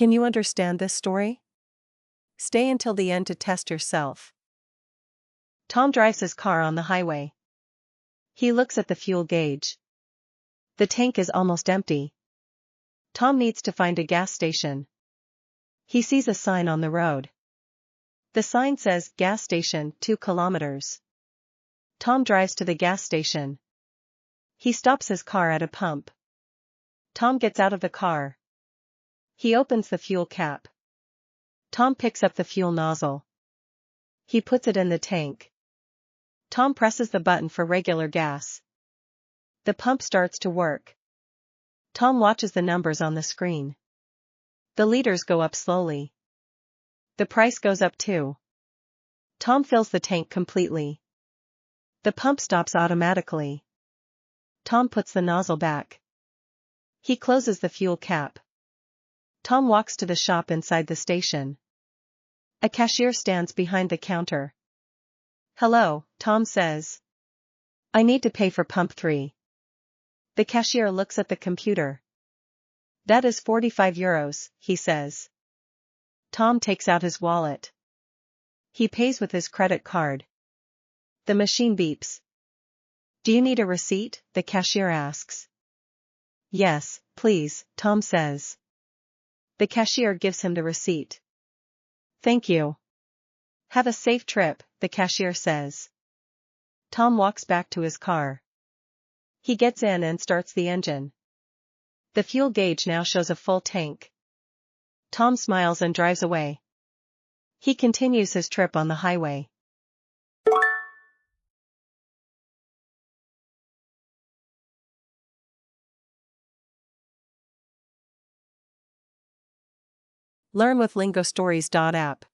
Can you understand this story? Stay until the end to test yourself. Tom drives his car on the highway. He looks at the fuel gauge. The tank is almost empty. Tom needs to find a gas station. He sees a sign on the road. The sign says, "Gas station, 2 kilometers." Tom drives to the gas station. He stops his car at a pump. Tom gets out of the car. He opens the fuel cap. Tom picks up the fuel nozzle. He puts it in the tank. Tom presses the button for regular gas. The pump starts to work. Tom watches the numbers on the screen. The liters go up slowly. The price goes up too. Tom fills the tank completely. The pump stops automatically. Tom puts the nozzle back. He closes the fuel cap. Tom walks to the shop inside the station. A cashier stands behind the counter. "Hello," Tom says. "I need to pay for pump 3. The cashier looks at the computer. "That is 45 euros, he says. Tom takes out his wallet. He pays with his credit card. The machine beeps. "Do you need a receipt?" the cashier asks. "Yes, please," Tom says. The cashier gives him the receipt. "Thank you. Have a safe trip," the cashier says. Tom walks back to his car. He gets in and starts the engine. The fuel gauge now shows a full tank. Tom smiles and drives away. He continues his trip on the highway. Learn with LingoStories.app.